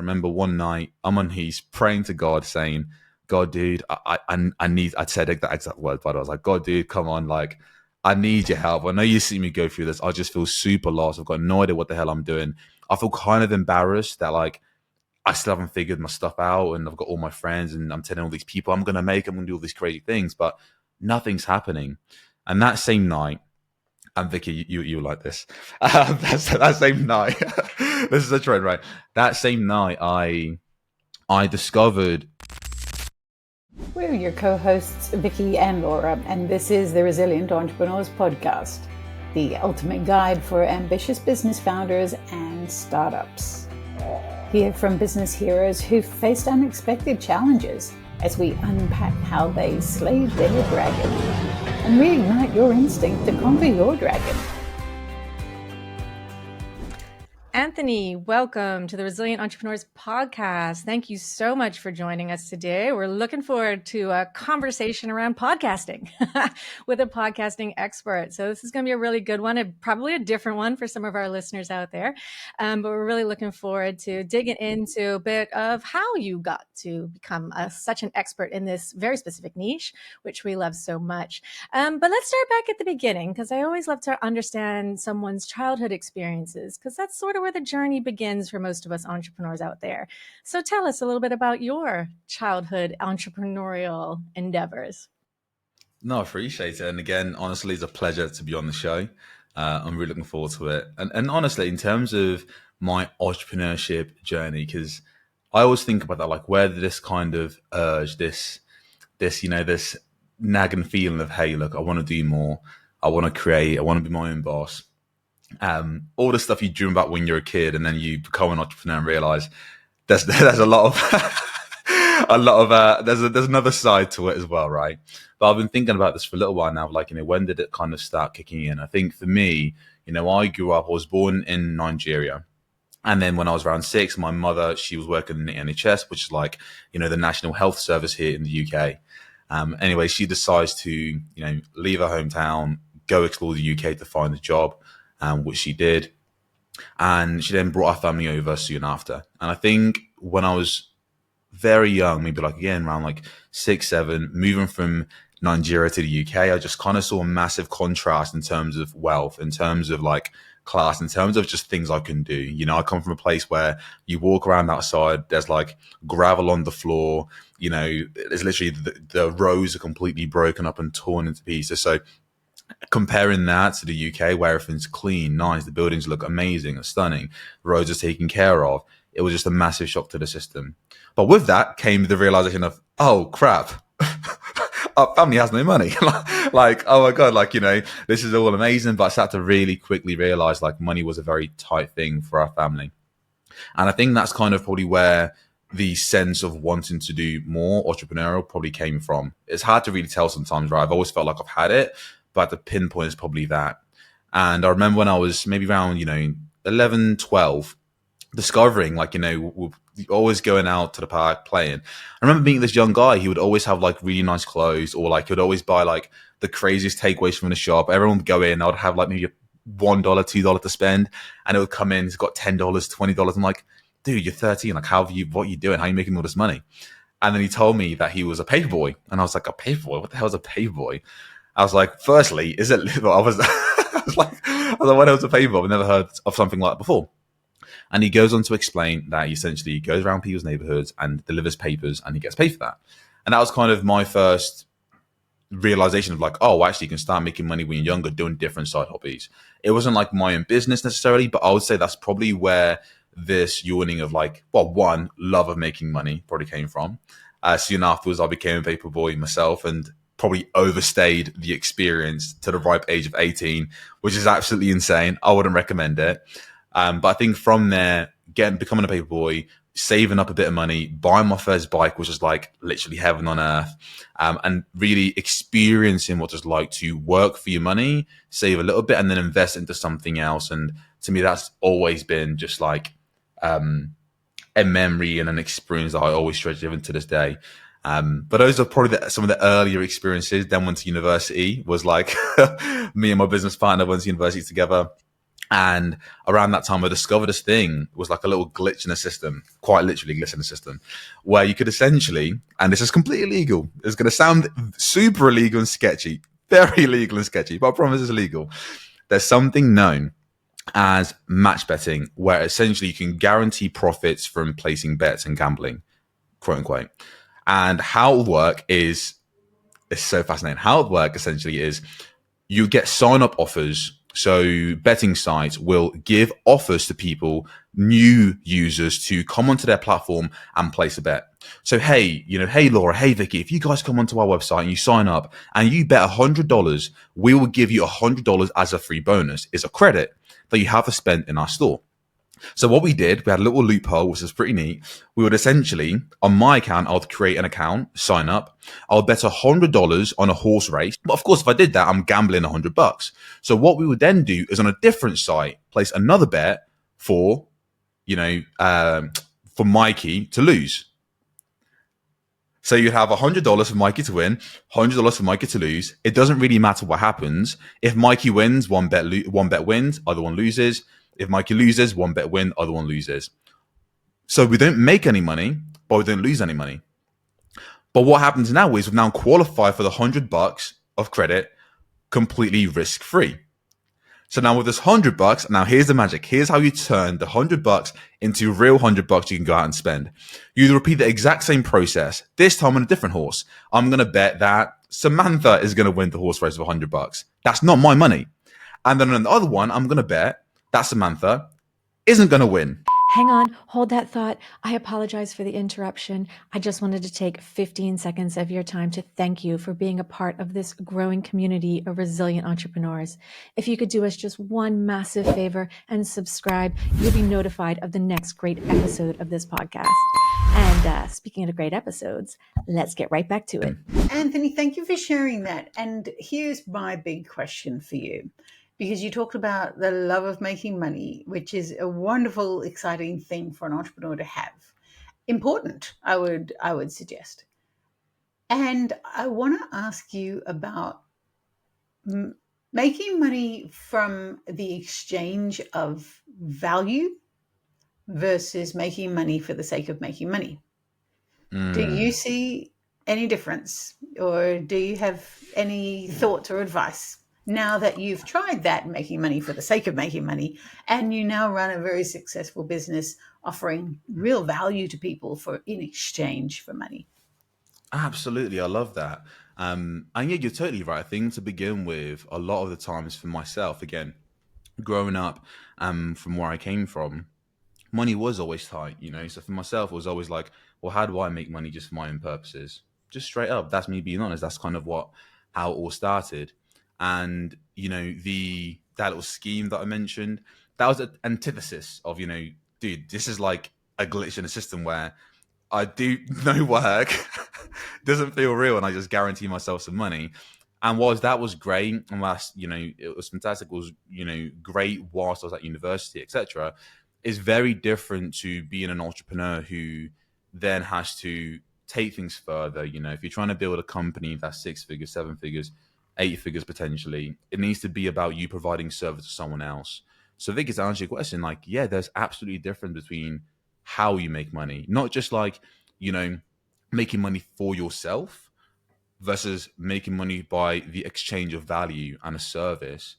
remember one night I'm on knees praying to God, saying, God, dude, I need, I said that exact word, but I was like, God, dude, come on, like, I need your help. I know you see me go through this. I just feel super lost. I've got no idea what the hell I'm doing. I feel kind of embarrassed that like I still haven't figured my stuff out, and I've got all my friends and I'm telling all these people I'm going to do all these crazy things, but nothing's happening. And that same night, and Vicky, you like this. That same night, this is a trend, right? That same night, I discovered. We're your co-hosts, Vicky and Laura, and this is the Resilient Entrepreneurs Podcast, the ultimate guide for ambitious business founders and startups. Hear from business heroes who've faced unexpected challenges as we unpack how they slayed their dragon and reignite your instinct to conquer your dragon. Anthony, welcome to the Resilient Entrepreneurs Podcast. Thank you so much for joining us today. We're looking forward to a conversation around podcasting with a podcasting expert. So this is going to be a really good one, and probably a different one for some of our listeners out there. But we're really looking forward to digging into a bit of how you got to become such an expert in this very specific niche, which we love so much. But let's start back at the beginning, because I always love to understand someone's childhood experiences, because that's sort of where the journey begins for most of us entrepreneurs out there. So tell us a little bit about your childhood entrepreneurial endeavors. No, I appreciate it. And again, honestly, it's a pleasure to be on the show. I'm really looking forward to it. And honestly, in terms of my entrepreneurship journey, because I always think about that, like, where did this kind of urge, this nagging feeling of, hey, look, I want to do more. I want to create. I want to be my own boss. All the stuff you dream about when you're a kid, and then you become an entrepreneur and realize there's a lot of there's another side to it as well, right? But I've been thinking about this for a little while now, like, when did it kind of start kicking in? I think for me, I was born in Nigeria. And then when I was around 6, my mother, she was working in the NHS, which is like, the National Health Service here in the UK. Anyway, she decides to, leave her hometown, go explore the UK to find a job. Which she did. And she then brought our family over soon after. And I think when I was very young, maybe like, again, around like 6, 7, moving from Nigeria to the UK, I just kind of saw a massive contrast in terms of wealth, in terms of like class, in terms of just things I can do. I come from a place where you walk around outside, there's like gravel on the floor, there's literally the roads are completely broken up and torn into pieces. So comparing that to the UK, where everything's clean, nice, the buildings look amazing and stunning, the roads are taken care of, it was just a massive shock to the system. But with that came the realization of, oh crap, our family has no money. Like, oh my God, like, this is all amazing. But I started to really quickly realize like money was a very tight thing for our family. And I think that's kind of probably where the sense of wanting to do more entrepreneurial probably came from. It's hard to really tell sometimes, right? I've always felt like I've had it, but the pinpoint is probably that. And I remember when I was maybe around, 11, 12, discovering like, always going out to the park playing. I remember meeting this young guy. He would always have like really nice clothes, or like he would always buy like the craziest takeaways from the shop. Everyone would go in. I would have like maybe $1, $2 to spend, and it would come in. He's got $10, $20. I'm like, dude, you're 13. Like, what are you doing? How are you making all this money? And then he told me that he was a paperboy. And I was like, a paperboy? What the hell is a paperboy? I was like, firstly, is it legal? I was like, what else is a paperboy? I've never heard of something like that before. And he goes on to explain that he essentially goes around people's neighborhoods and delivers papers, and he gets paid for that. And that was kind of my first realization of like, oh, actually you can start making money when you're younger doing different side hobbies. It wasn't like my own business necessarily, but I would say that's probably where this yawning of like, well, one, love of making money probably came from. Soon afterwards, I became a paperboy myself and probably overstayed the experience to the ripe age of 18, which is absolutely insane. I wouldn't recommend it. But I think from there, becoming a paperboy, saving up a bit of money, buying my first bike, which is like literally heaven on earth, and really experiencing what it's like to work for your money, save a little bit, and then invest into something else. And to me, that's always been just like a memory and an experience that I always treasure even to this day. But those are probably some of the earlier experiences. Then went to university, was like me and my business partner went to university together. And around that time, I discovered this thing. It was like a little glitch in the system, quite literally glitch in the system, where you could essentially, and this is completely illegal. It's going to sound super illegal and sketchy, very illegal and sketchy, but I promise it's illegal. There's something known as match betting, where essentially you can guarantee profits from placing bets and gambling, quote unquote. And how it will work is, it's so fascinating. How it work essentially is you get sign-up offers. So betting sites will give offers to people, new users, to come onto their platform and place a bet. So, hey, hey, Laura, hey, Vicky, if you guys come onto our website and you sign up and you bet $100, we will give you $100 as a free bonus. It's a credit that you have to spend in our store. So what we did, we had a little loophole, which is pretty neat. We would essentially, on my account, I would create an account, sign up. I would bet $100 on a horse race. But of course, if I did that, I'm gambling $100. So what we would then do is on a different site, place another bet for, for Mikey to lose. So you'd have $100 for Mikey to win, $100 for Mikey to lose. It doesn't really matter what happens. If Mikey wins, one bet wins, other one loses. If Mikey loses, one bet win, other one loses. So we don't make any money, but we don't lose any money. But what happens now is we now qualify for the $100 of credit completely risk-free. So now with this $100, now here's the magic. Here's how you turn the $100 into real $100 you can go out and spend. You repeat the exact same process, this time on a different horse. I'm going to bet that Samantha is going to win the horse race of $100. That's not my money. And then on the other one, I'm going to bet that Samantha isn't going to win. Hang on, hold that thought. I apologize for the interruption. I just wanted to take 15 seconds of your time to thank you for being a part of this growing community of resilient entrepreneurs. If you could do us just one massive favor and subscribe, you'll be notified of the next great episode of this podcast. And speaking of great episodes, let's get right back to it. Anthony, thank you for sharing that. And here's my big question for you. Because you talked about the love of making money, which is a wonderful, exciting thing for an entrepreneur to have. Important, I would suggest. And I want to ask you about making money from the exchange of value versus making money for the sake of making money. Do you see any difference, or do you have any thoughts or advice? Now that you've tried that, making money for the sake of making money, and you now run a very successful business offering real value to people in exchange for money. Absolutely. I love that. And yeah, you're totally right. I think to begin with, a lot of the times for myself, again, growing up from where I came from, money was always tight, So for myself, it was always like, well, how do I make money just for my own purposes? Just straight up. That's me being honest. That's kind of how it all started. And that little scheme that I mentioned, that was an antithesis of dude, this is like a glitch in the system where I do no work, doesn't feel real, and I just guarantee myself some money. And that was great, and it was fantastic. It was great whilst I was at university, etc. Is very different to being an entrepreneur who then has to take things further. If you're trying to build a company that's 6 figures, 7 figures, 8 figures potentially, it needs to be about you providing service to someone else. So Vic, to answer your question, there's absolutely a difference between how you make money, not just making money for yourself versus making money by the exchange of value and a service,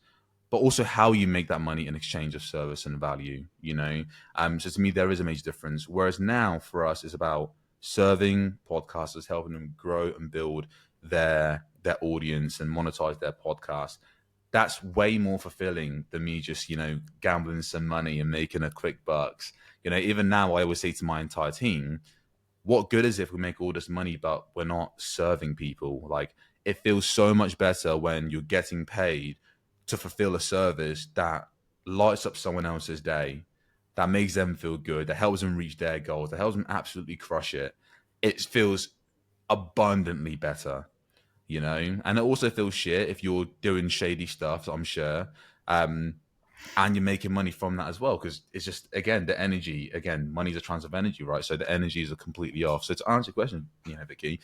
but also how you make that money in exchange of service and value, So to me, there is a major difference. Whereas now for us, it's about serving podcasters, helping them grow and build their audience and monetize their podcast. That's way more fulfilling than me just, gambling some money and making a quick bucks. Even now I always say to my entire team, what good is it if we make all this money, but we're not serving people? It feels so much better when you're getting paid to fulfill a service that lights up someone else's day, that makes them feel good, that helps them reach their goals, that helps them absolutely crush it. It feels abundantly better. And it also feels shit if you're doing shady stuff, I'm sure, and you're making money from that as well, because it's just, again, the energy, money's a transfer of energy, right? So the energies are completely off. So to answer your question, Vicky,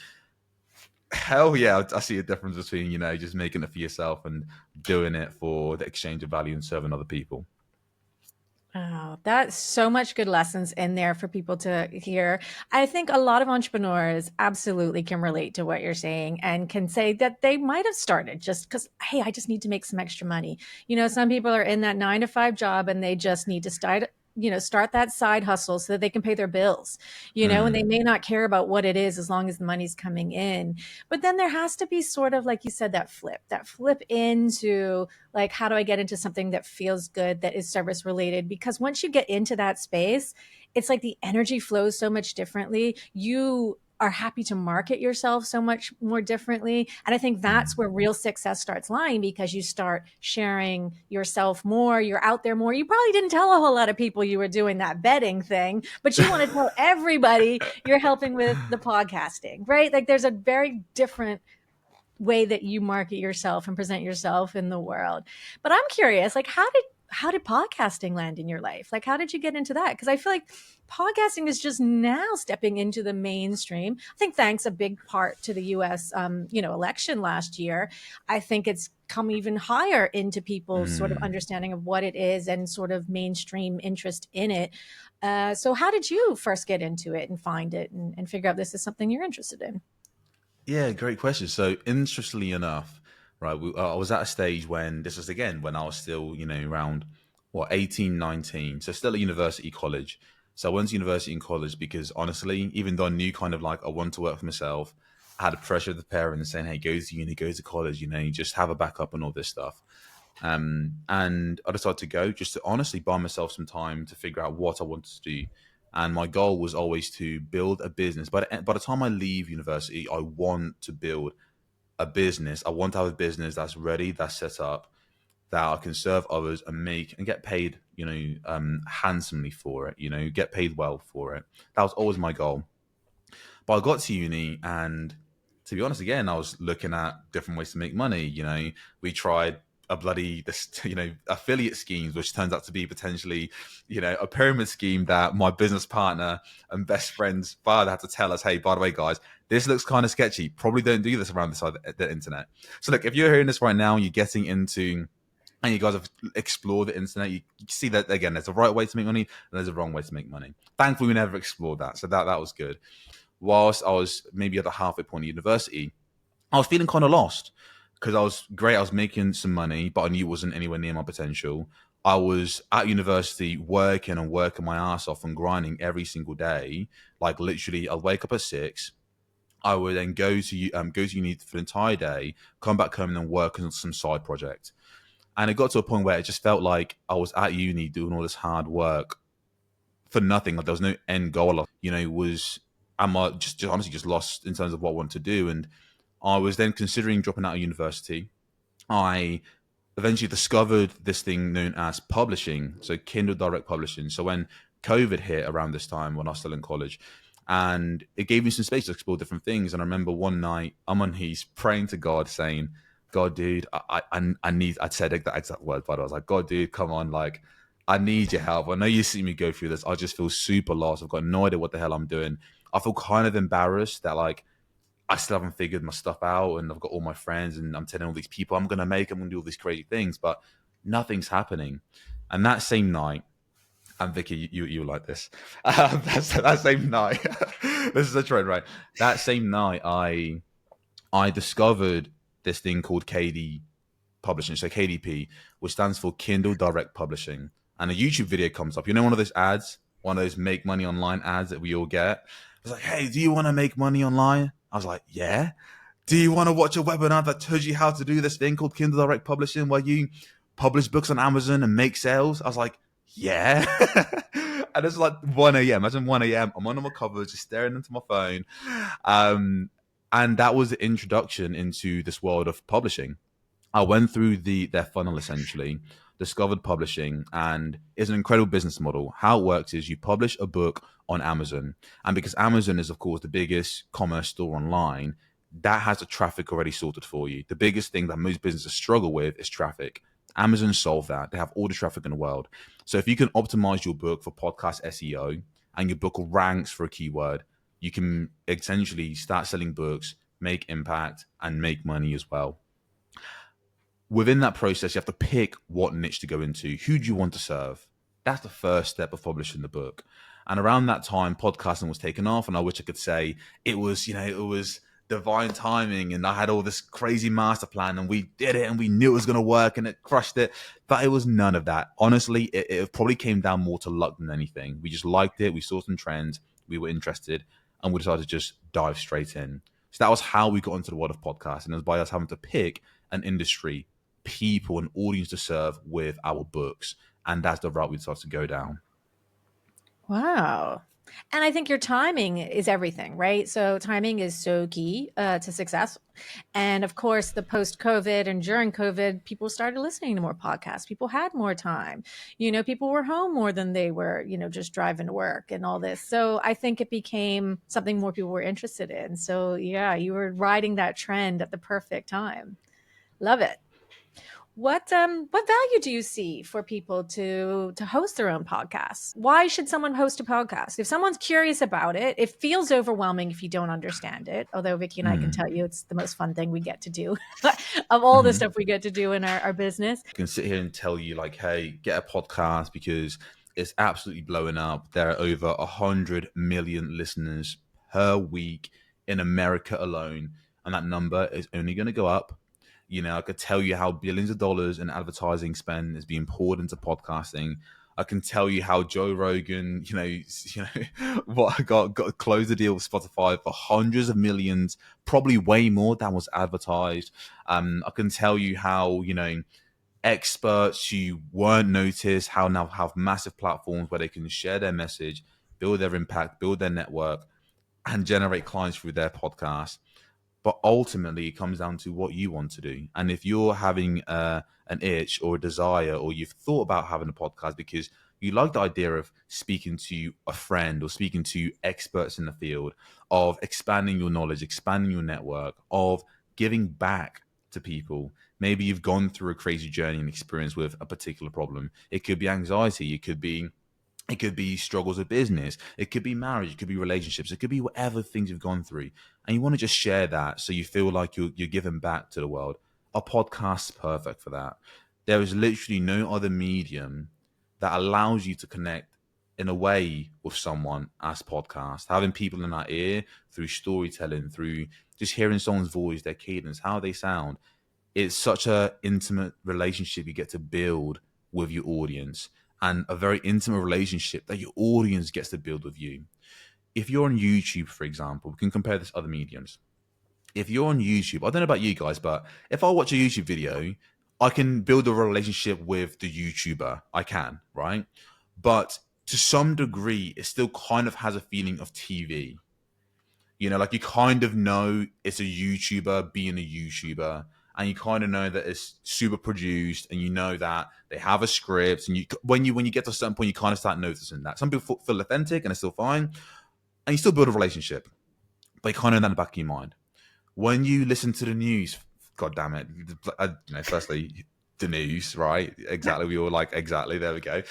hell yeah, I see a difference between, just making it for yourself and doing it for the exchange of value and serving other people. Oh, that's so much good lessons in there for people to hear. I think a lot of entrepreneurs absolutely can relate to what you're saying and can say that they might have started just because, hey, I just need to make some extra money. Some people are in that 9 to 5 job and they just need to start that side hustle so that they can pay their bills, and they may not care about what it is as long as the money's coming in. But then there has to be sort of, like you said, that flip into like, how do I get into something that feels good, that is service related? Because once you get into that space, it's like the energy flows so much differently. You are happy to market yourself so much more differently. And I think that's Mm. where real success starts lying, because you start sharing yourself more. You're out there more. You probably didn't tell a whole lot of people you were doing that bedding thing, but you want to tell everybody you're helping with the podcasting, right? Like there's a very different way that you market yourself and present yourself in the world. But I'm curious, like how did podcasting land in your life? Like how did you get into that? Because I feel like podcasting is just now stepping into the mainstream. I think thanks a big part to the US election last year. I think it's come even higher into people's sort of Mm. understanding of what it is and sort of mainstream interest in it. So how did you first get into it and find it and figure out this is something you're interested in? Yeah, great question. So, interestingly enough, right, I was at a stage when this was again when I was still, around what 18, 19, so still at university, college. So I went to university and college because honestly, even though I knew kind of like I wanted to work for myself, I had the pressure of the parents saying, "Hey, go to uni, go to college, you just have a backup and all this stuff." And I decided to go just to honestly buy myself some time to figure out what I wanted to do. And my goal was always to build a business. But by the time I leave university, I want to build a business. I want to have a business that's ready, that's set up, that I can serve others and make and get paid, handsomely for it. Get paid well for it. That was always my goal. But I got to uni, and to be honest, again, I was looking at different ways to make money. We tried a bloody this affiliate schemes, which turns out to be potentially a pyramid scheme that my business partner and best friend's father had to tell us, hey, by the way, guys, this looks kind of sketchy. Probably don't do this around the side of the internet. So look, if you're hearing this right now, you're getting into and you guys have explored the internet, you see that again, there's a right way to make money and there's a wrong way to make money. Thankfully, we never explored that. So that was good. Whilst I was maybe at the halfway point of university, I was feeling kind of lost because I was great. I was making some money, but I knew it wasn't anywhere near my potential. I was at university working and working my ass off and grinding every single day. Like literally, I'd wake up at 6. I would then go to uni for the entire day, come back home and then work on some side project. And it got to a point where it just felt like I was at uni doing all this hard work for nothing. Like there was no end goal. Was am I just honestly just lost in terms of what I want to do. And I was then considering dropping out of university. I eventually discovered this thing known as publishing, so Kindle Direct Publishing. So when COVID hit around this time when I was still in college, and it gave me some space to explore different things. And I remember one night I'm on knees praying to God, saying, "God, dude, I need." I said that exact word, but I was like, "God, dude, come on, like." I need your help. I know you see me go through this. I just feel super lost. I've got no idea what the hell I'm doing. I feel kind of embarrassed that like I still haven't figured my stuff out, and I've got all my friends, and I'm telling all these people I'm gonna do all these crazy things, but nothing's happening. And that same night, and Vicky, you like this. That same night, this is a trend, right? That same night, I discovered this thing called KD Publishing, so KDP, which stands for Kindle Direct Publishing, and a YouTube video comes up. One of those ads, one of those make money online ads that we all get. It's like, hey, do you want to make money online? I was like, yeah. Do you want to watch a webinar that tells you how to do this thing called Kindle Direct Publishing where you publish books on Amazon and make sales? I was like, yeah. And it's like 1 a.m. Imagine 1 a.m. I'm on my covers, just staring into my phone. And that was the introduction into this world of publishing. I went through their funnel essentially, discovered publishing, and it's an incredible business model. How it works is you publish a book on Amazon, and because Amazon is of course the biggest commerce store online, that has the traffic already sorted for you. The biggest thing that most businesses struggle with is traffic. Amazon solve that. They have all the traffic in the world. So if you can optimize your book for podcast SEO and your book ranks for a keyword, you can essentially start selling books, make impact, and make money as well. Within that process, you have to pick what niche to go into. Who do you want to serve? That's the first step of publishing the book. And around that time, podcasting was taken off, and I wish I could say it was, it was divine timing, and I had all this crazy master plan, and we did it, and we knew it was going to work, and it crushed it. But it was none of that. Honestly, it probably came down more to luck than anything. We just liked it. We saw some trends. We were interested, and we decided to just dive straight in. So that was how we got into the world of podcasting. It was by us having to pick an industry, people, an audience to serve with our books. And that's the route we decided to go down. Wow. And I think your timing is everything, right? So timing is so key to success. And of course, the post-COVID and during COVID, people started listening to more podcasts. People had more time. People were home more than they were, just driving to work and all this. So I think it became something more people were interested in. So yeah, you were riding that trend at the perfect time. Love it. What value do you see for people to host their own podcasts? Why should someone host a podcast? If someone's curious about it, it feels overwhelming if you don't understand it. Although Vicky and I can tell you it's the most fun thing we get to do of all the stuff we get to do in our business. I can sit here and tell you like, hey, get a podcast because it's absolutely blowing up. There are over 100 million listeners per week in America alone. And that number is only going to go up. I could tell you how billions of dollars in advertising spend is being poured into podcasting. I can tell you how Joe Rogan, what got closed the deal with Spotify for hundreds of millions, probably way more than was advertised. I can tell you how, experts who weren't noticed, how now have massive platforms where they can share their message, build their impact, build their network, and generate clients through their podcast. But ultimately, it comes down to what you want to do. And if you're having an itch or a desire, or you've thought about having a podcast because you like the idea of speaking to a friend or speaking to experts in the field, of expanding your knowledge, expanding your network, of giving back to people. Maybe you've gone through a crazy journey and experience with a particular problem. It could be anxiety. It could be struggles of business. It could be marriage. It could be relationships. It could be whatever things you've gone through. And you want to just share that so you feel like you're giving back to the world. A podcast's perfect for that. There is literally no other medium that allows you to connect in a way with someone as podcast. Having people in our ear through storytelling, through just hearing someone's voice, their cadence, how they sound. It's such a intimate relationship you get to build with your audience, and a very intimate relationship that your audience gets to build with you. If you're on YouTube, for example, we can compare this to other mediums. If you're on YouTube, I don't know about you guys, but if I watch a YouTube video, I can build a relationship with the YouTuber. I can, right? But to some degree, it still kind of has a feeling of TV. Like you kind of know it's a YouTuber being a YouTuber, and you kind of know that it's super produced, and you know that they have a script, and when you get to a certain point, you kind of start noticing that some people feel authentic and it's still fine, and you still build a relationship, but you kind of know that in the back of your mind. When you listen to the news, god damn it, firstly, the news, right? Exactly. We all like, exactly. There we go.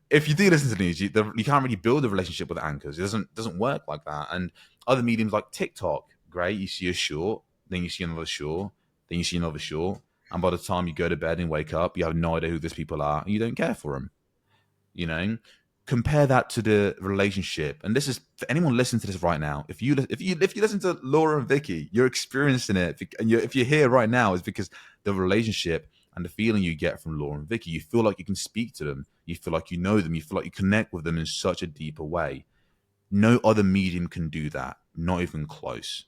If you do listen to the news, you can't really build a relationship with anchors. It doesn't work like that. And other mediums like TikTok, great. You see a short, then you see another short, then you see another short. And by the time you go to bed and wake up, you have no idea who these people are, and you don't care for them. Compare that to the relationship. And this is for anyone listening to this right now. If you listen to Laura and Vicky, you're experiencing it. And if you're here right now, it's because the relationship and the feeling you get from Laura and Vicky, you feel like you can speak to them. You feel like you know them. You feel like you connect with them in such a deeper way. No other medium can do that. Not even close.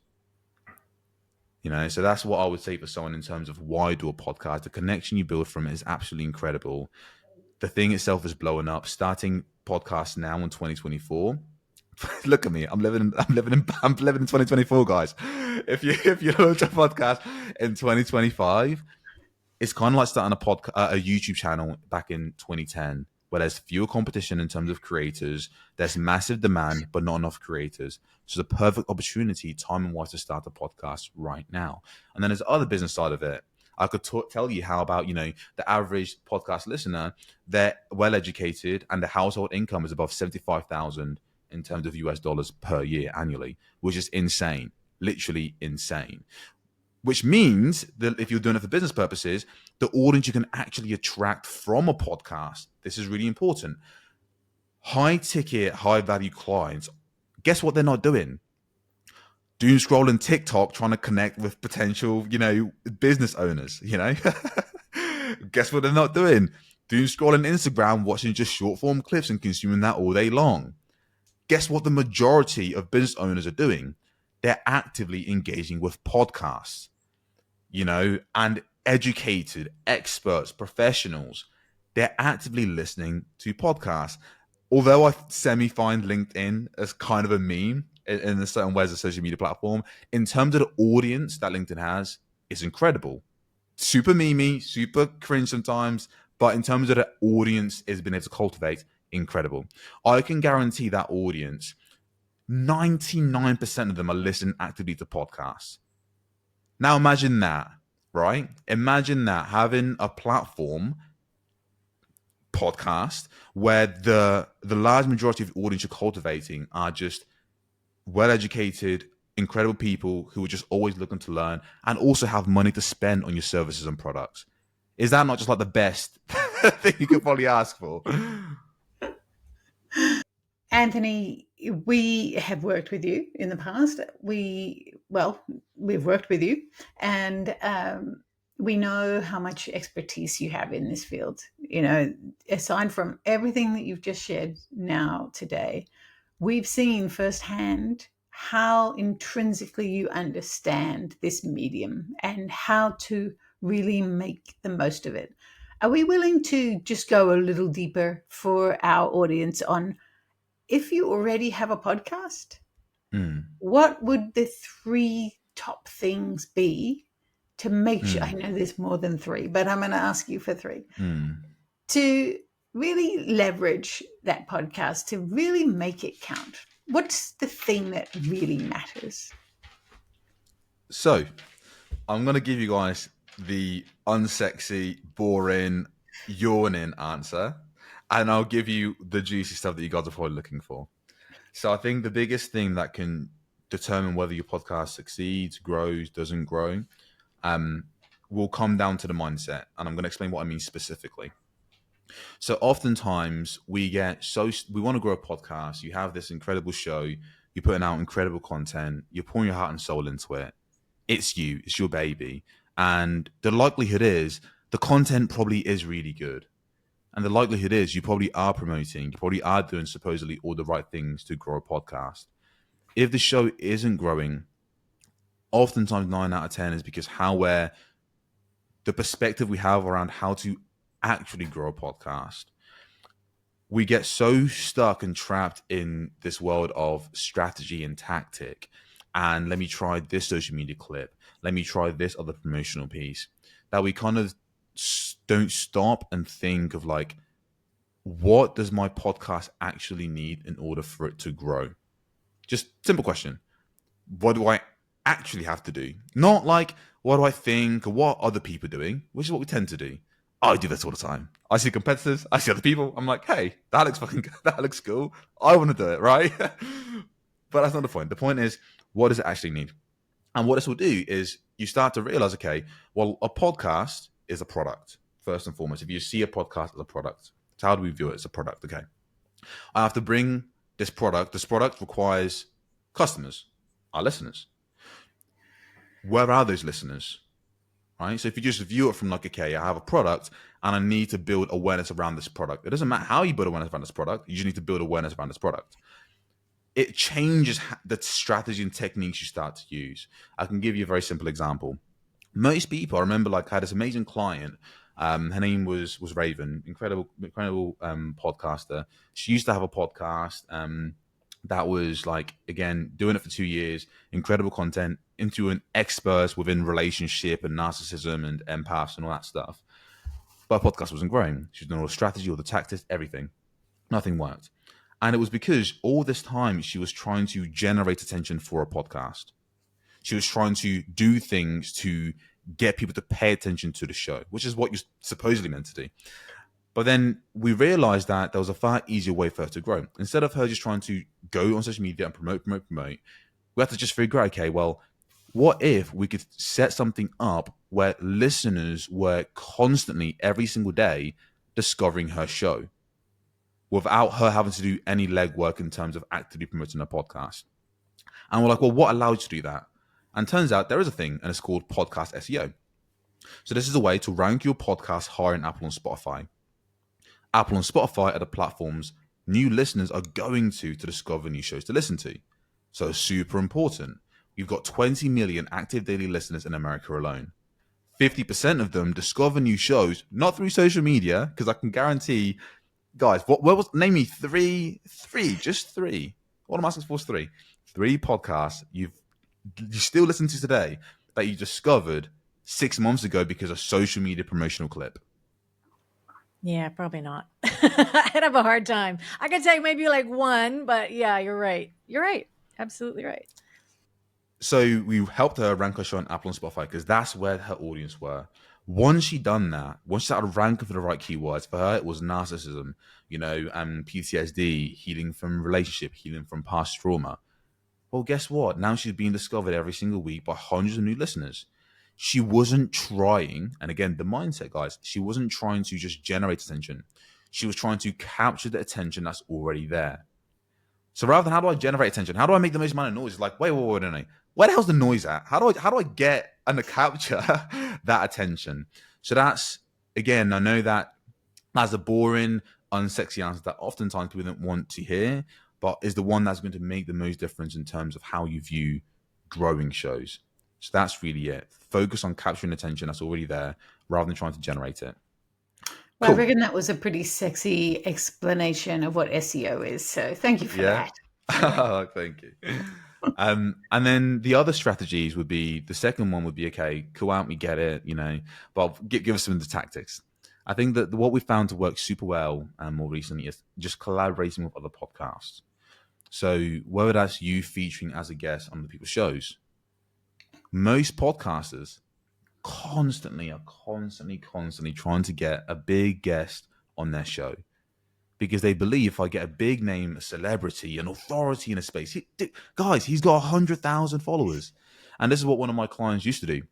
So that's what I would say for someone in terms of why do a podcast. The connection you build from it is absolutely incredible. The thing itself is blowing up. Starting podcasts now in 2024. Look at me. I'm living in 2024, guys. If you launch a podcast in 2025, it's kind of like starting a YouTube channel back in 2010, where there's fewer competition in terms of creators. There's massive demand, but not enough creators. So it's a perfect opportunity, time-wise, to start a podcast right now. And then there's the other business side of it. I could tell you how about, the average podcast listener, they're well-educated and the household income is above 75,000 in terms of US dollars per year annually, which is insane, literally insane. Which means that if you're doing it for business purposes, the audience you can actually attract from a podcast, this is really important. High ticket, high value clients, guess what they're not doing? Doom scrolling TikTok trying to connect with potential, business owners, Guess what they're not doing? Doom scrolling Instagram, watching just short form clips and consuming that all day long. Guess what the majority of business owners are doing? They're actively engaging with podcasts, and educated experts, professionals. They're actively listening to podcasts. Although I semi-find LinkedIn as kind of a meme in a certain way as a social media platform, in terms of the audience that LinkedIn has, it's incredible. Super memey, super cringe sometimes, but in terms of the audience it's been able to cultivate, incredible. I can guarantee that audience, 99% of them are listening actively to podcasts. Now imagine that, right? Imagine that, having a platform podcast where the large majority of the audience you're cultivating are just well-educated, incredible people who are just always looking to learn and also have money to spend on your services and products. Is that not just like the best thing you could probably ask for? Anthony, we have worked with you in the past. We've worked with you, and we know how much expertise you have in this field. Aside from everything that you've just shared now today, we've seen firsthand how intrinsically you understand this medium and how to really make the most of it. Are we willing to just go a little deeper for our audience on, if you already have a podcast, what would the 3 top things be to make sure? I know there's more than 3, but I'm going to ask you for 3 to really leverage that podcast, to really make it count. What's the thing that really matters? So I'm going to give you guys the unsexy, boring, yawning answer, and I'll give you the juicy stuff that you guys are probably looking for. So I think the biggest thing that can determine whether your podcast succeeds, grows, doesn't grow, will come down to the mindset. And I'm going to explain what I mean specifically. So oftentimes we want to grow a podcast. You have this incredible show. You're putting out incredible content. You're pouring your heart and soul into it. It's you. It's your baby. And the likelihood is the content probably is really good. And the likelihood is you probably are promoting, you probably are doing supposedly all the right things to grow a podcast. If the show isn't growing, oftentimes 9 out of 10 is because the perspective we have around how to actually grow a podcast. We get so stuck and trapped in this world of strategy and tactic. And let me try this social media clip. Let me try this other promotional piece, that we kind of don't stop and think of like, what does my podcast actually need in order for it to grow? Just simple question. What do I actually have to do? Not like, what do I think or what other people are doing, which is what we tend to do. I do this all the time. I see competitors, I see other people. I'm like, hey, that looks fucking good. That looks cool. I want to do it, right? But that's not the point. The point is, what does it actually need? And what this will do is you start to realize, okay, well, a podcast is a product, first and foremost. If you see a podcast as a product, so how do we view it as a product? Okay, I have to bring this product. This product requires customers, our listeners. Where are those listeners? Right? So if you just view it from like, okay, I have a product and I need to build awareness around this product. It doesn't matter how you build awareness around this product. You just need to build awareness around this product. It changes the strategy and techniques you start to use. I can give you a very simple example. Most people, I remember, like, I had this amazing client. Her name was Raven, incredible podcaster. She used to have a podcast that was like, again, doing it for 2 years, incredible content, into an expert within relationship and narcissism and empaths and all that stuff. But her podcast wasn't growing. She was doing all the strategy, all the tactics, everything. Nothing worked. And it was because all this time she was trying to generate attention for a podcast. She was trying to do things to get people to pay attention to the show, which is what you're supposedly meant to do. But then we realized that there was a far easier way for her to grow. Instead of her just trying to go on social media and promote, we had to just figure out, okay, well, what if we could set something up where listeners were constantly, every single day, discovering her show? without her having to do any legwork in terms of actively promoting her podcast. And we're like, well, what allows you to do that? And turns out there is a thing, and it's called podcast SEO. So this is a way to rank your podcast higher in Apple and Spotify. Apple and Spotify are the platforms new listeners are going to discover new shows to listen to. So super important. We've got 20 million active daily listeners in America alone. 50% of them discover new shows, not through social media, because I can guarantee, guys, name me just three. What I'm asking for is three podcasts you still listen to today that you discovered 6 months ago because of social media promotional clip. Yeah, probably not. I'd have a hard time. I could take maybe like one, but yeah, you're right. You're right. Absolutely right. So we helped her rank her show on Apple and Spotify because that's where her audience were. Once she done that, once she started ranking for the right keywords, for her it was narcissism, and PTSD, healing from relationship, healing from past trauma. Well, guess what? Now she's being discovered every single week by hundreds of new listeners. She wasn't trying, and again, the mindset, guys, she wasn't trying to just generate attention. She was trying to capture the attention that's already there. So rather than how do I generate attention? How do I make the most amount of noise? It's like, wait, no. Where the hell's the noise at? How do I get and capture that attention? So that's, again, I know that that's a boring, unsexy answer that oftentimes people don't want to hear, but is the one that's going to make the most difference in terms of how you view growing shows. So that's really it. Focus on capturing attention that's already there rather than trying to generate it. Well, Cool. I reckon that was a pretty sexy explanation of what SEO is. So thank you for Yeah. that. Thank you. And then the other strategies would be, the second one would be, okay, cool out, we get it, but give us some of the tactics. I think that what we found to work super well more recently is just collaborating with other podcasts. So whether that's you featuring as a guest on other people's shows, most podcasters are constantly trying to get a big guest on their show because they believe if I get a big name, a celebrity, an authority in a space, guys, he's got 100,000 followers. And this is what one of my clients used to do.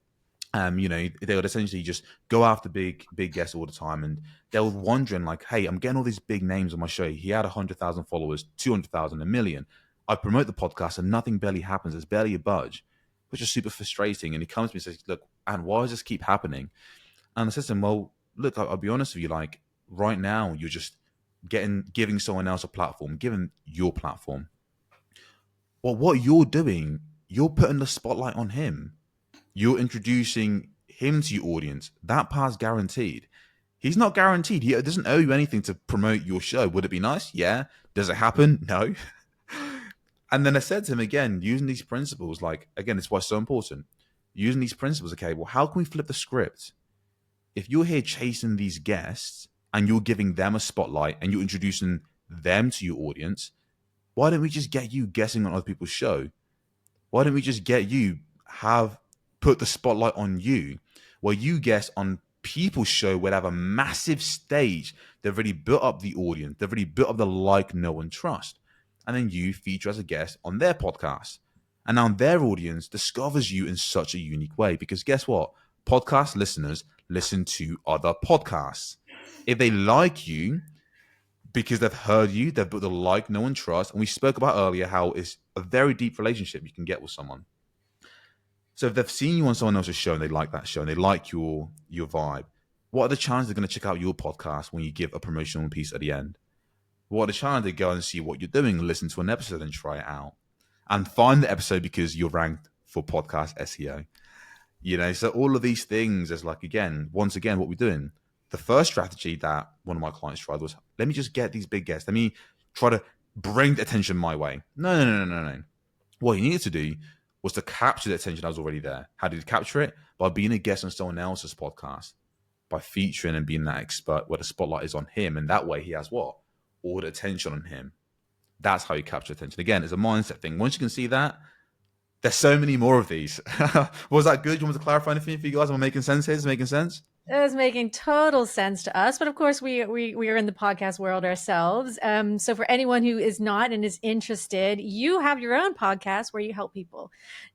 They would essentially just go after big guests all the time, and they were wondering like, hey, I'm getting all these big names on my show. He had 100,000 followers, 200,000, a million. I promote the podcast and nothing barely happens. There's barely a budge, which is super frustrating. And he comes to me and says, look, and why does this keep happening? And I said to him, well, look, I'll be honest with you. Like right now, you're just giving someone else a platform, giving your platform. Well, what you're doing, you're putting the spotlight on him. You're introducing him to your audience. That part's guaranteed. He's not guaranteed. He doesn't owe you anything to promote your show. Would it be nice? Yeah. Does it happen? No. And then I said to him again, using these principles, like, again, it's why it's so important. Using these principles, okay, well, how can we flip the script? If you're here chasing these guests and you're giving them a spotlight and you're introducing them to your audience, why don't we just get you guessing on other people's show? Why don't we just get you put the spotlight on you, where you guest on people's show where they have a massive stage. They've already built up the audience. They've already built up the like, know, and trust. And then you feature as a guest on their podcast. And now their audience discovers you in such a unique way. Because guess what? Podcast listeners listen to other podcasts. If they like you, because they've heard you, they've built the like, know, and trust. And we spoke about earlier how it's a very deep relationship you can get with someone. So if they've seen you on someone else's show and they like that show and they like your vibe, what are the chances they're going to check out your podcast when you give a promotional piece at the end? What are the chances they go and see what you're doing, listen to an episode and try it out? And find the episode because you're ranked for podcast SEO. So all of these things is like, once again, what we're doing. The first strategy that one of my clients tried was, let me just get these big guests. Let me try to bring the attention my way. No. What you needed to do was to capture the attention that was already there. How did you capture it? By being a guest on someone else's podcast, by featuring and being that expert where the spotlight is on him. And that way he has what? All the attention on him. That's how you capture attention. Again, it's a mindset thing. Once you can see that, there's so many more of these. Was that good? You want me to clarify anything for you guys? Am I making sense here? Is it making sense? It was making total sense to us, but of course we are in the podcast world ourselves. So for anyone who is not and is interested, you have your own podcast where you help people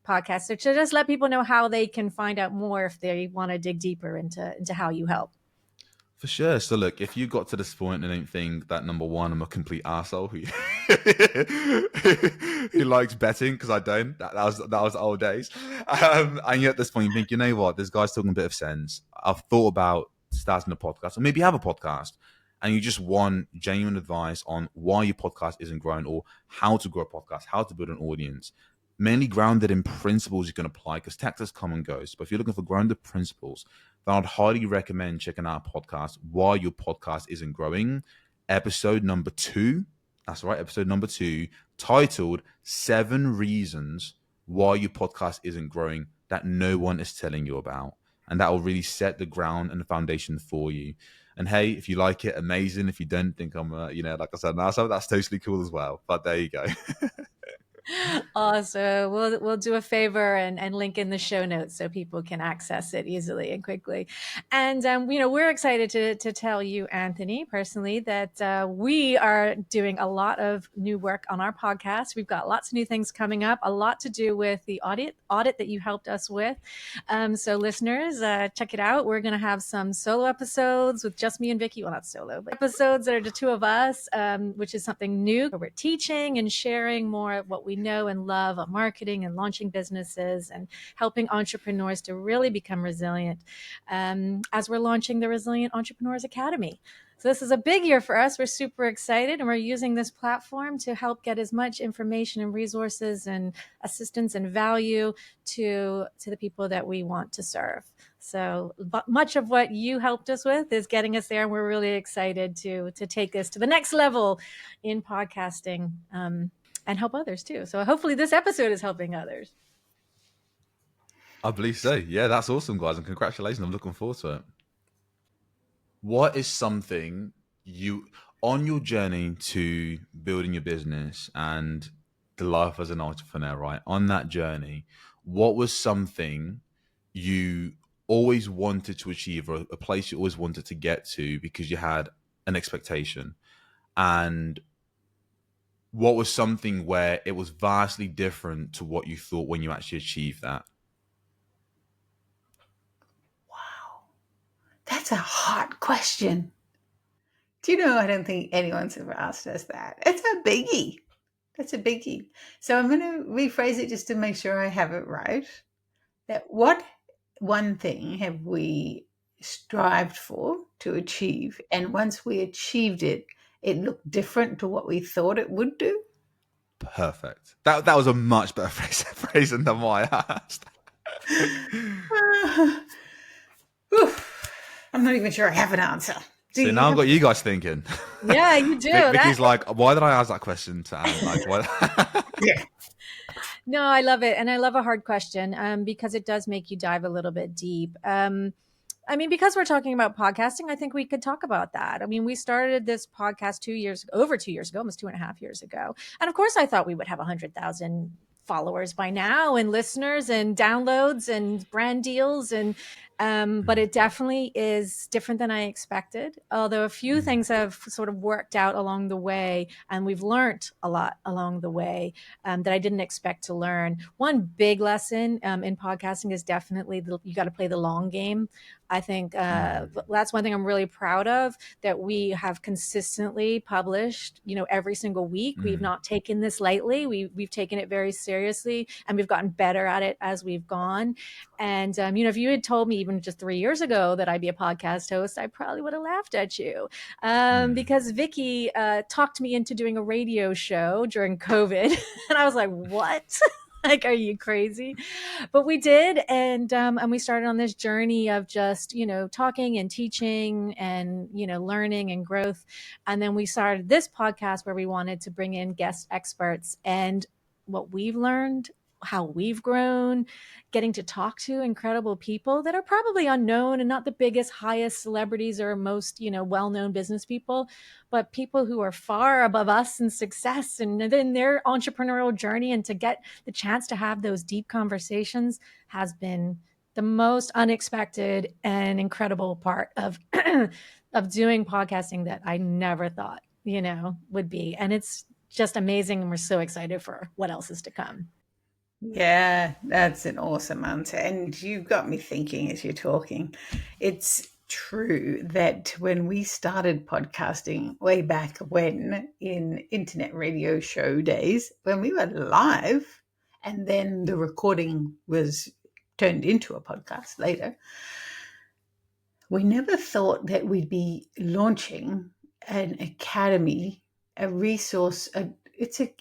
podcast. So to just let people know how they can find out more if they want to dig deeper into how you help. For sure. So look, if you got to this point and don't think that number one, I'm a complete arsehole who who likes betting because I don't. That was old days. And you're at this point, you think, you know what, this guy's talking a bit of sense. I've thought about starting a podcast, or maybe have a podcast, and you just want genuine advice on why your podcast isn't growing, or how to grow a podcast, how to build an audience. Mainly grounded in principles you can apply, because tactics come and goes. But if you're looking for grounded principles, then I'd highly recommend checking out a podcast, Why Your Podcast Isn't Growing, episode number 2. That's right, episode number 2, titled 7 Reasons Why Your Podcast Isn't Growing That No One Is Telling You About. And that will really set the ground and the foundation for you. And hey, if you like it, amazing. If you don't think I'm, like I said, now, so that's totally cool as well. But there you go. Awesome. We'll do a favor and link in the show notes so people can access it easily and quickly. And we're excited to tell you, Anthony, personally, that we are doing a lot of new work on our podcast. We've got lots of new things coming up, a lot to do with the audit that you helped us with. So listeners, check it out. We're going to have some solo episodes with just me and Vicky. Well, not solo, but episodes that are the two of us, which is something new. We're teaching and sharing more of what we know and love on marketing and launching businesses and helping entrepreneurs to really become resilient, as we're launching the Resilient Entrepreneurs Academy. So this is a big year for us. We're super excited, and we're using this platform to help get as much information and resources and assistance and value to the people that we want to serve. So much of what you helped us with is getting us there, and we're really excited to take this to the next level in podcasting, and help others too. So hopefully this episode is helping others. I believe so. Yeah, that's awesome, guys. And congratulations. I'm looking forward to it. What is something you, on your journey to building your business and the life as an entrepreneur, right? On that journey, what was something you always wanted to achieve, or a place you always wanted to get to because you had an expectation? And what was something where it was vastly different to what you thought when you actually achieved that? Wow, that's a hard question. Do you know, I don't think anyone's ever asked us that. It's a biggie. That's a biggie. So I'm going to rephrase it just to make sure I have it right. That what one thing have we strived for to achieve, and once we achieved it, it looked different to what we thought it would do? Perfect. That was a much better phrasing than what I asked. I'm not even sure I have an answer. So now I've got you guys thinking. Yeah, you do. Vicky's like, why did I ask that question to Anne? Like, what? Yeah. No, I love it. And I love a hard question, because it does make you dive a little bit deep. Because we're talking about podcasting, I think we could talk about that. I mean, we started this podcast over 2 years ago, almost 2.5 years ago. And of course, I thought we would have 100,000 followers by now, and listeners and downloads and brand deals. But it definitely is different than I expected. Although a few things have sort of worked out along the way, and we've learned a lot along the way, that I didn't expect to learn. One big lesson in podcasting is definitely you got to play the long game. I think that's one thing I'm really proud of, that we have consistently published, every single week. We've not taken this lightly. We've taken it very seriously, and we've gotten better at it as we've gone. And, if you had told me even just 3 years ago that I'd be a podcast host, I probably would have laughed at you, because Vicky talked me into doing a radio show during COVID. And I was like, what? Like, are you crazy? But we did. And we started on this journey of just, talking and teaching and, learning and growth. And then we started this podcast where we wanted to bring in guest experts, and what we've learned, how we've grown, getting to talk to incredible people that are probably unknown and not the biggest, highest celebrities or most, well-known business people, but people who are far above us in success and in their entrepreneurial journey. And to get the chance to have those deep conversations has been the most unexpected and incredible part of of doing podcasting that I never thought, would be. And it's just amazing. And we're so excited for what else is to come. Yeah, that's an awesome answer. And you've got me thinking as you're talking. It's true that when we started podcasting way back when in internet radio show days, when we were live and then the recording was turned into a podcast later, we never thought that we'd be launching an academy, a resource, an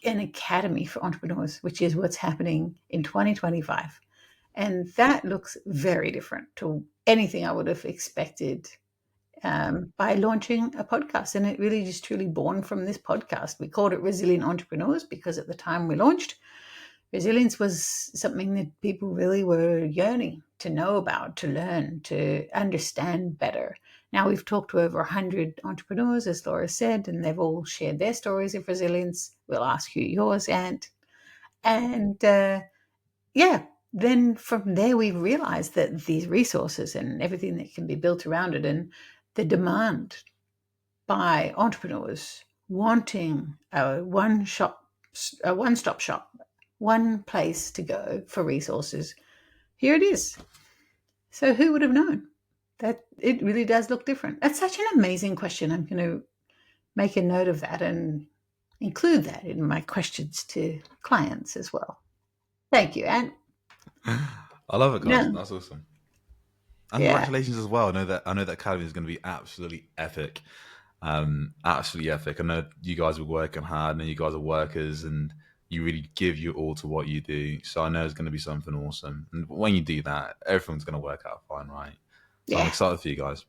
academy for entrepreneurs, which is what's happening in 2025. And that looks very different to anything I would have expected by launching a podcast. And it really just truly born from this podcast. We called it Resilient Entrepreneurs because at the time we launched, resilience was something that people really were yearning to know about, to learn, to understand better. Now we've talked to over 100 entrepreneurs, as Laura said, and they've all shared their stories of resilience. We'll ask you yours, Ant. And then from there we realized that these resources and everything that can be built around it and the demand by entrepreneurs wanting a one-stop shop, one place to go for resources. Here it is. So who would have known that it really does look different? That's such an amazing question. I'm going to make a note of that and include that in my questions to clients as well. Thank you, Anne. I love it, guys. No. That's awesome. And Yeah. congratulations as well. I know that academy is going to be absolutely epic. Absolutely epic. I know you guys were working hard and you guys are workers and you really give your all to what you do. So I know it's going to be something awesome. And when you do that, everything's going to work out fine, right? So I'm Yeah. excited for you guys.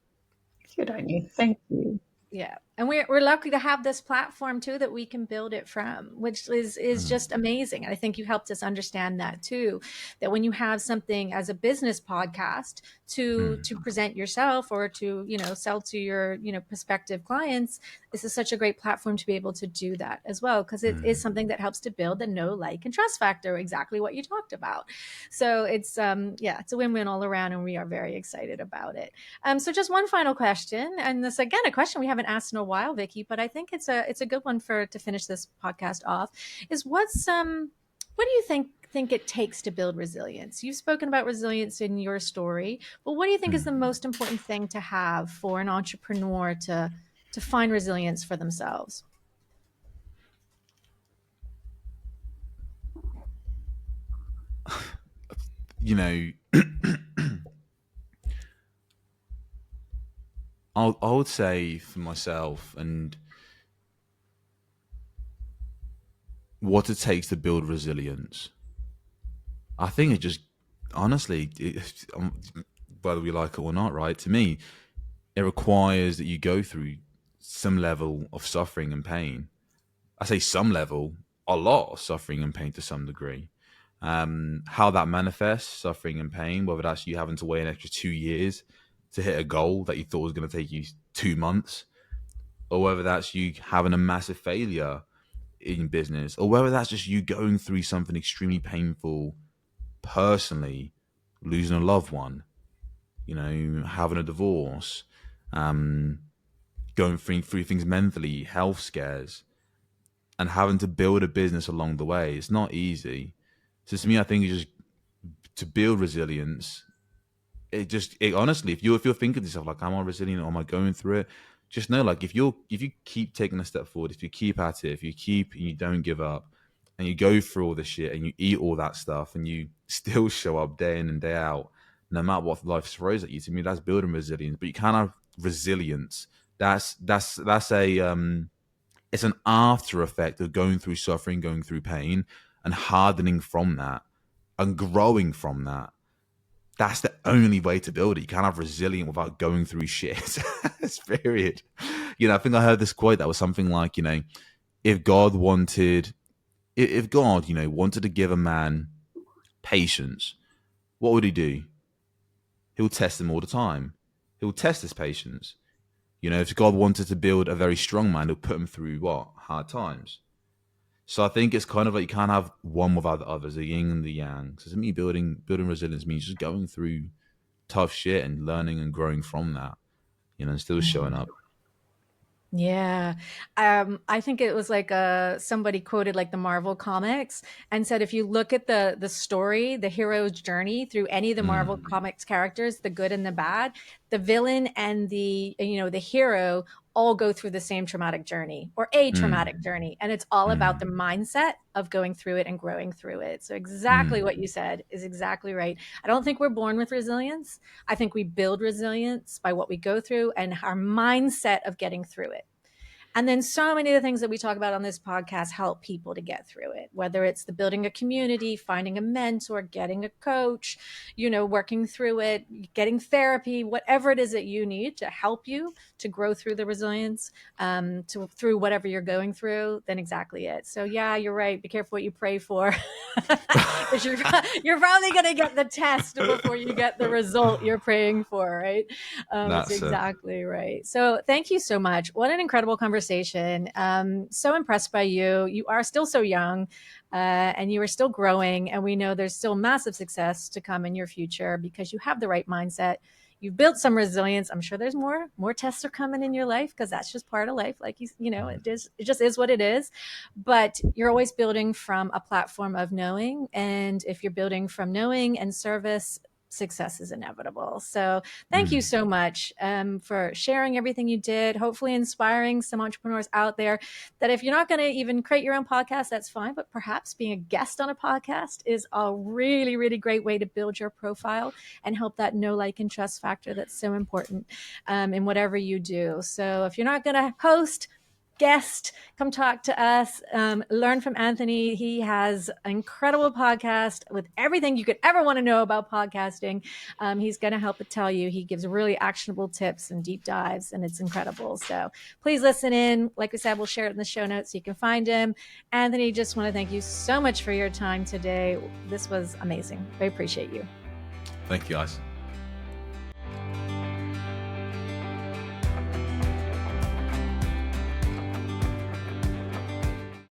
Good on you. Thank you. Yeah. And we're lucky to have this platform too that we can build it from, which is just amazing. And I think you helped us understand that too, that when you have something as a business podcast to present yourself or to, sell to your, prospective clients, this is such a great platform to be able to do that as well, because it is something that helps to build the know, like, and trust factor, exactly what you talked about. So it's it's a win-win all around, and we are very excited about it. So just one final question, and this again a question we haven't asked in a while, Vicky, but I think it's a good one to finish this podcast off. Is what do you think it takes to build resilience? You've spoken about resilience in your story, but what do you think is the most important thing to have for an entrepreneur to find resilience for themselves? I would say for myself and what it takes to build resilience. I think it just honestly, whether we like it or not, right? To me, it requires that you go through some level of suffering and pain. I say some level, a lot of suffering and pain to some degree. How that manifests, suffering and pain, whether that's you having to wait an extra 2 years to hit a goal that you thought was going to take you 2 months, or whether that's you having a massive failure in business, or whether that's just you going through something extremely painful personally, losing a loved one, having a divorce, going through things mentally, health scares, and having to build a business along the way. It's not easy. So to me, I think it's just to build resilience. It honestly, if you're thinking to yourself like, am I resilient or am I going through it? Just know, like, if you keep taking a step forward, if you keep at it, if you keep and you don't give up, and you go through all this shit and you eat all that stuff and you still show up day in and day out, no matter what life throws at you, to me that's building resilience. But you can't have resilience. That's a it's an after effect of going through suffering, going through pain, and hardening from that and growing from that. That's the only way to build it. You can't have resilient without going through shit. It's period. I think I heard this quote that was something like, if God wanted to give a man patience, what would he do? He'll test him all the time. He'll test his patience. If God wanted to build a very strong man, he'll put him through what? Hard times. So I think it's kind of like you can't have one without the others, the yin and the yang. So to me, building resilience means just going through tough shit and learning and growing from that, and still showing up. Yeah. I think it was like somebody quoted like the Marvel comics and said if you look at the story, the hero's journey through any of the Marvel Mm, comics characters, the good and the bad, the villain and the hero all go through the same traumatic journey or a traumatic mm, journey, and it's all about the mm, mindset of going through it and growing through it. So exactly what mm, you said is exactly right. I don't think we're born with resilience. I think we build resilience by what we go through and our mindset of getting through it. And then so many of the things that we talk about on this podcast help people to get through it, whether it's the building a community, finding a mentor, getting a coach, working through it, getting therapy, whatever it is that you need to help you to grow through the resilience, through whatever you're going through, then exactly it. So yeah, you're right. Be careful what you pray for. Because you're probably going to get the test before you get the result you're praying for, right? It's that's it. exactly right. So thank you so much. What an incredible conversation. So impressed by you. You are still so young, and you are still growing. And we know there's still massive success to come in your future because you have the right mindset. You've built some resilience. I'm sure there's more tests are coming in your life because that's just part of life. Like it just is what it is. But you're always building from a platform of knowing. And if you're building from knowing and service, success is inevitable. So thank you Mm, so much for sharing everything you did, hopefully inspiring some entrepreneurs out there that if you're not going to even create your own podcast, that's fine. But perhaps being a guest on a podcast is a really, really great way to build your profile and help that know, like, and trust factor that's so important in whatever you do. So if you're not going to host, guest, come talk to us, learn from Anthony. He has an incredible podcast with everything you could ever want to know about podcasting. He's going to help tell you. He gives really actionable tips and deep dives, and it's incredible. So please listen in. Like we said, we'll share it in the show notes so you can find him. Anthony, just want to thank you so much for your time today. This was amazing. I appreciate you. thank you, guys.